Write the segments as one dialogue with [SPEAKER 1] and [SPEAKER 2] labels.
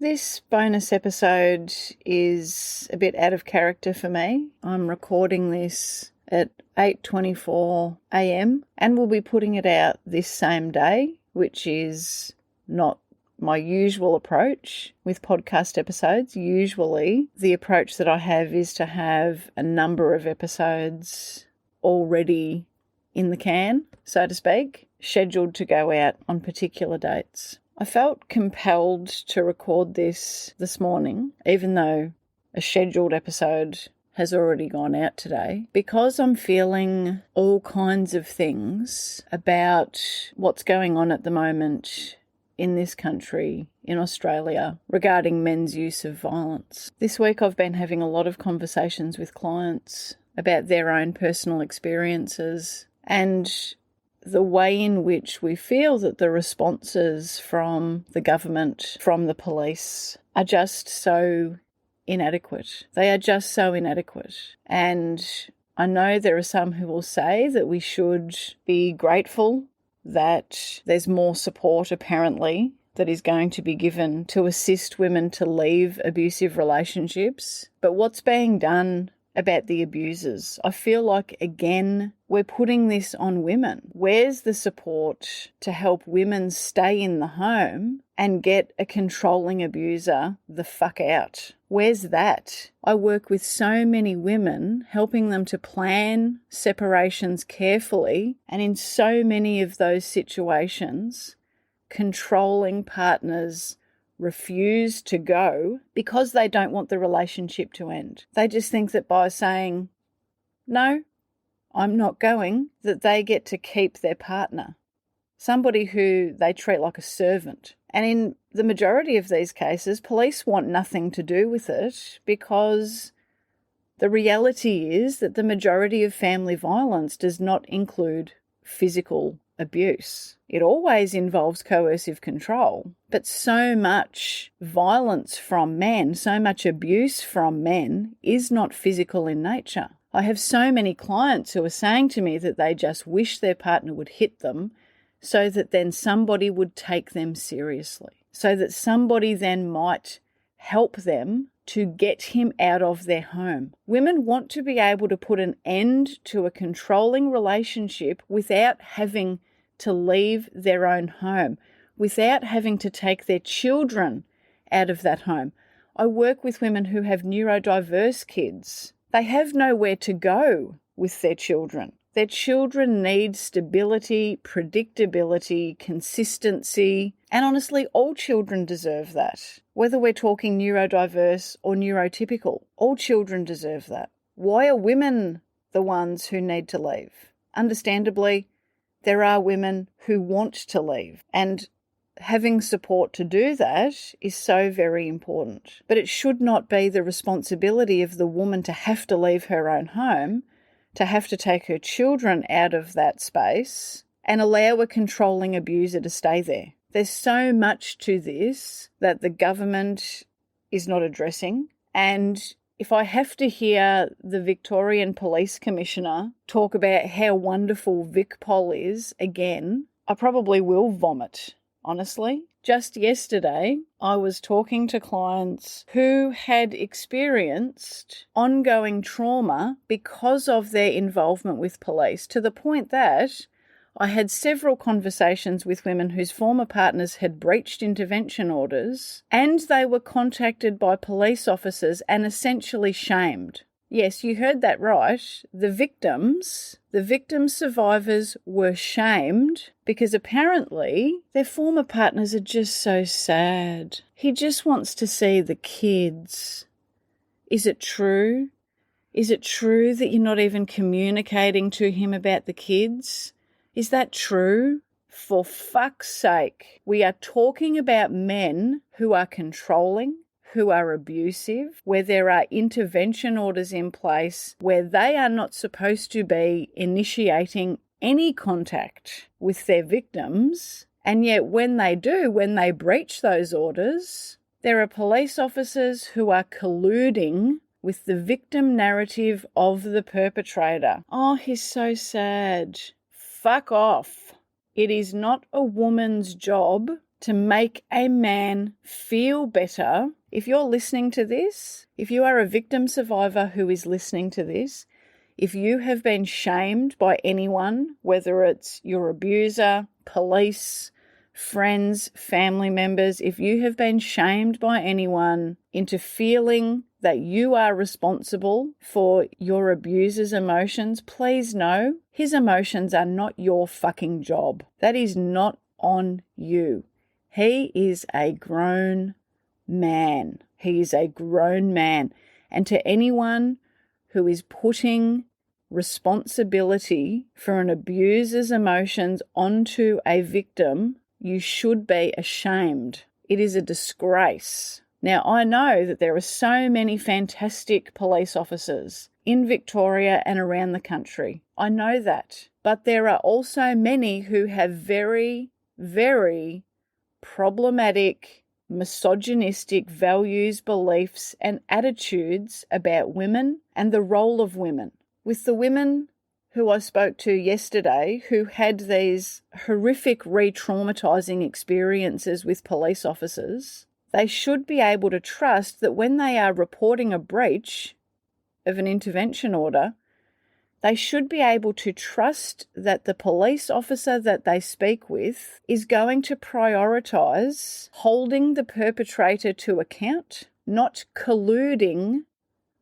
[SPEAKER 1] This bonus episode is a bit out of character for me. I'm recording this at 8:24 a.m. and we'll be putting it out this same day, which is not my usual approach with podcast episodes. Usually the approach that I have is to have a number of episodes already in the can, so to speak, scheduled to go out on particular dates. I felt compelled to record this morning, even though a scheduled episode has already gone out today, because I'm feeling all kinds of things about what's going on at the moment in this country, in Australia, regarding men's use of violence. This week I've been having a lot of conversations with clients about their own personal experiences and the way in which we feel that the responses from the government, from the police, are just so inadequate. They are just so inadequate. And I know there are some who will say that we should be grateful that there's more support, apparently, that is going to be given to assist women to leave abusive relationships. But what's being done about the abusers? I feel like, again, we're putting this on women. Where's the support to help women stay in the home and get a controlling abuser the fuck out? Where's that? I work with so many women, helping them to plan separations carefully, and in so many of those situations, controlling partners refuse to go because they don't want the relationship to end. They just think that by saying, no, I'm not going, that they get to keep their partner, somebody who they treat like a servant. And in the majority of these cases, police want nothing to do with it because the reality is that the majority of family violence does not include physical abuse. It always involves coercive control, but so much violence from men, so much abuse from men is not physical in nature. I have so many clients who are saying to me that they just wish their partner would hit them so that then somebody would take them seriously, so that somebody then might help them to get him out of their home. Women want to be able to put an end to a controlling relationship without having to leave their own home, without having to take their children out of that home. I work with women who have neurodiverse kids. They have nowhere to go with their children. Their children need stability, predictability, consistency, and honestly, all children deserve that. Whether we're talking neurodiverse or neurotypical, all children deserve that. Why are women the ones who need to leave? Understandably, there are women who want to leave, and having support to do that is so very important. But it should not be the responsibility of the woman to have to leave her own home, to have to take her children out of that space and allow a controlling abuser to stay there. There's so much to this that the government is not addressing. And if I have to hear the Victorian Police Commissioner talk about how wonderful VicPol is again, I probably will vomit, honestly. Just yesterday, I was talking to clients who had experienced ongoing trauma because of their involvement with police, to the point that I had several conversations with women whose former partners had breached intervention orders and they were contacted by police officers and essentially shamed. Yes, you heard that right. The victim survivors were shamed because apparently their former partners are just so sad. He just wants to see the kids. Is it true? Is it true that you're not even communicating to him about the kids? Is that true? For fuck's sake, we are talking about men who are controlling, who are abusive, where there are intervention orders in place, where they are not supposed to be initiating any contact with their victims. And yet when they do, when they breach those orders, there are police officers who are colluding with the victim narrative of the perpetrator. Oh, he's so sad. Fuck off. It is not a woman's job to make a man feel better. If you're listening to this, if you are a victim survivor who is listening to this, if you have been shamed by anyone, whether it's your abuser, police, friends, family members, if you have been shamed by anyone into feeling that you are responsible for your abuser's emotions, please know his emotions are not your fucking job. That is not on you. He is a grown man. He is a grown man. And to anyone who is putting responsibility for an abuser's emotions onto a victim, you should be ashamed. It is a disgrace. Now, I know that there are so many fantastic police officers in Victoria and around the country. I know that. But there are also many who have very, very problematic, misogynistic values, beliefs, and attitudes about women and the role of women. With the women who I spoke to yesterday who had these horrific re-traumatizing experiences with police officers, they should be able to trust that when they are reporting a breach of an intervention order, they should be able to trust that the police officer that they speak with is going to prioritise holding the perpetrator to account, not colluding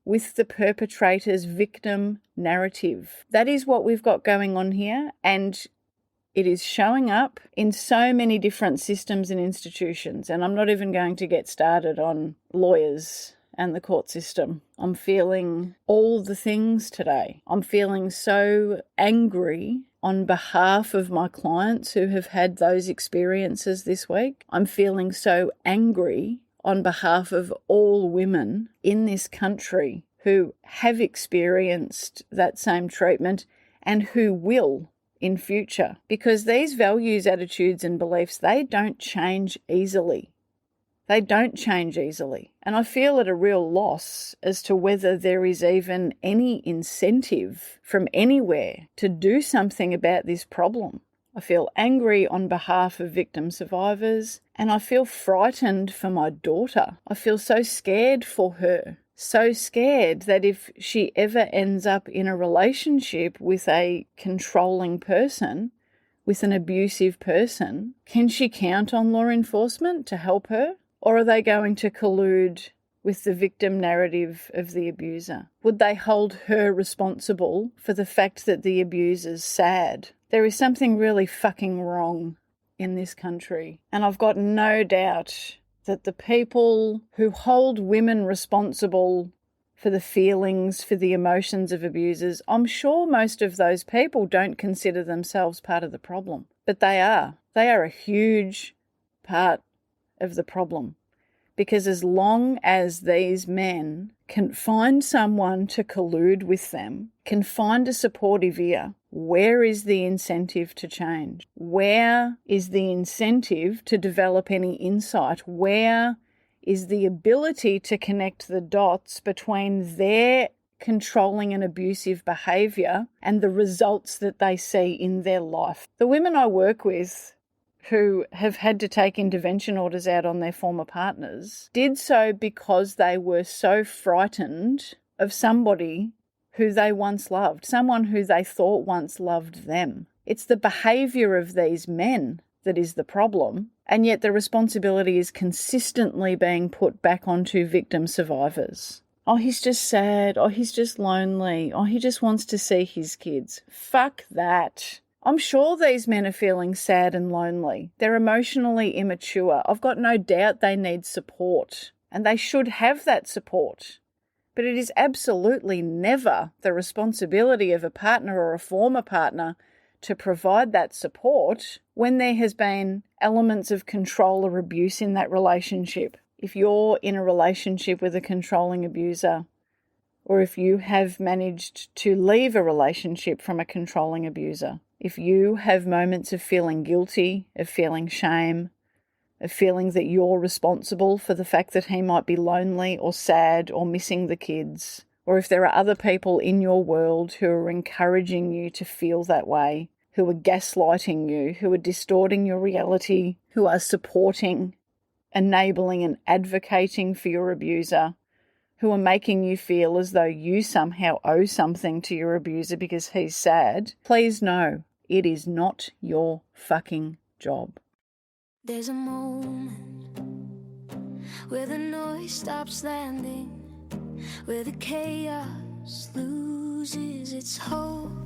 [SPEAKER 1] with the perpetrator's victim narrative. That is what we've got going on here, and it is showing up in so many different systems and institutions. And I'm not even going to get started on lawyers and the court system. I'm feeling all the things today. I'm feeling so angry on behalf of my clients who have had those experiences this week. I'm feeling so angry on behalf of all women in this country who have experienced that same treatment and who will in future. Because these values, attitudes, and beliefs, they don't change easily. They don't change easily. And I feel at a real loss as to whether there is even any incentive from anywhere to do something about this problem. I feel angry on behalf of victim survivors, and I feel frightened for my daughter. I feel so scared for her. So scared that if she ever ends up in a relationship with a controlling person, with an abusive person, can she count on law enforcement to help her? Or are they going to collude with the victim narrative of the abuser? Would they hold her responsible for the fact that the abuser's sad? There is something really fucking wrong in this country. And I've got no doubt that the people who hold women responsible for the feelings, for the emotions of abusers, I'm sure most of those people don't consider themselves part of the problem. But they are. They are a huge part of the problem. Because as long as these men can find someone to collude with them, can find a supportive ear, where is the incentive to change? Where is the incentive to develop any insight? Where is the ability to connect the dots between their controlling and abusive behaviour and the results that they see in their life? The women I work with who have had to take intervention orders out on their former partners did so because they were so frightened of somebody who they once loved, someone who they thought once loved them. It's the behaviour of these men that is the problem, and yet the responsibility is consistently being put back onto victim survivors. Oh, he's just sad. Oh, he's just lonely. Oh, he just wants to see his kids. Fuck that. I'm sure these men are feeling sad and lonely. They're emotionally immature. I've got no doubt they need support, and they should have that support. But it is absolutely never the responsibility of a partner or a former partner to provide that support when there has been elements of control or abuse in that relationship. If you're in a relationship with a controlling abuser, or if you have managed to leave a relationship from a controlling abuser, if you have moments of feeling guilty, of feeling shame, of feeling that you're responsible for the fact that he might be lonely or sad or missing the kids, or if there are other people in your world who are encouraging you to feel that way, who are gaslighting you, who are distorting your reality, who are supporting, enabling and advocating for your abuser, who are making you feel as though you somehow owe something to your abuser because he's sad, please know it is not your fucking job.
[SPEAKER 2] There's a moment where the noise stops landing, where the chaos loses its hold.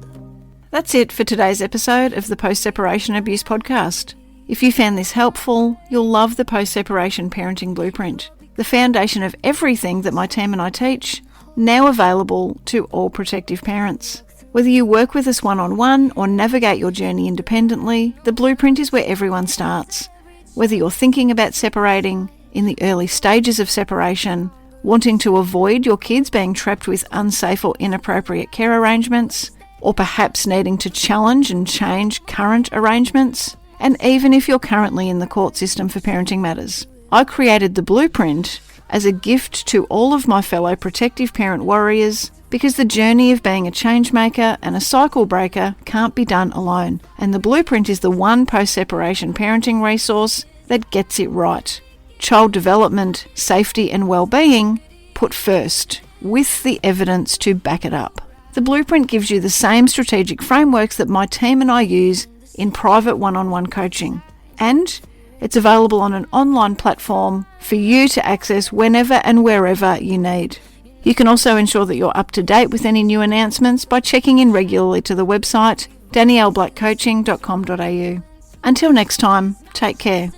[SPEAKER 1] That's it for today's episode of the Post-Separation Abuse Podcast. If you found this helpful, you'll love the Post-Separation Parenting Blueprint, the foundation of everything that my team and I teach, now available to all protective parents. Whether you work with us one-on-one or navigate your journey independently, the blueprint is where everyone starts. Whether you're thinking about separating, in the early stages of separation, wanting to avoid your kids being trapped with unsafe or inappropriate care arrangements, or perhaps needing to challenge and change current arrangements, and even if you're currently in the court system for parenting matters. I created the blueprint as a gift to all of my fellow protective parent warriors because the journey of being a change maker and a cycle breaker can't be done alone, and the blueprint is the one post-separation parenting resource that gets it right. Child development, safety and well-being put first, with the evidence to back it up. The blueprint gives you the same strategic frameworks that my team and I use in private one-on-one coaching, and it's available on an online platform for you to access whenever and wherever you need. You can also ensure that you're up to date with any new announcements by checking in regularly to the website danielleblackcoaching.com.au. Until next time, take care.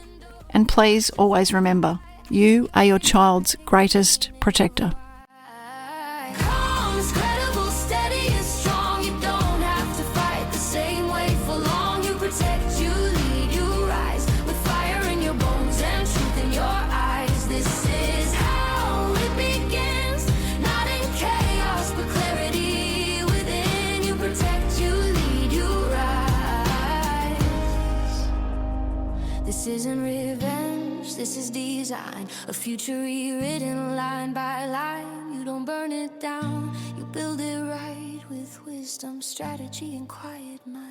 [SPEAKER 1] And please always remember, you are your child's greatest protector.
[SPEAKER 2] This isn't revenge, this is design. A future rewritten line by line. You don't burn it down, you build it right with wisdom, strategy, and quiet mind.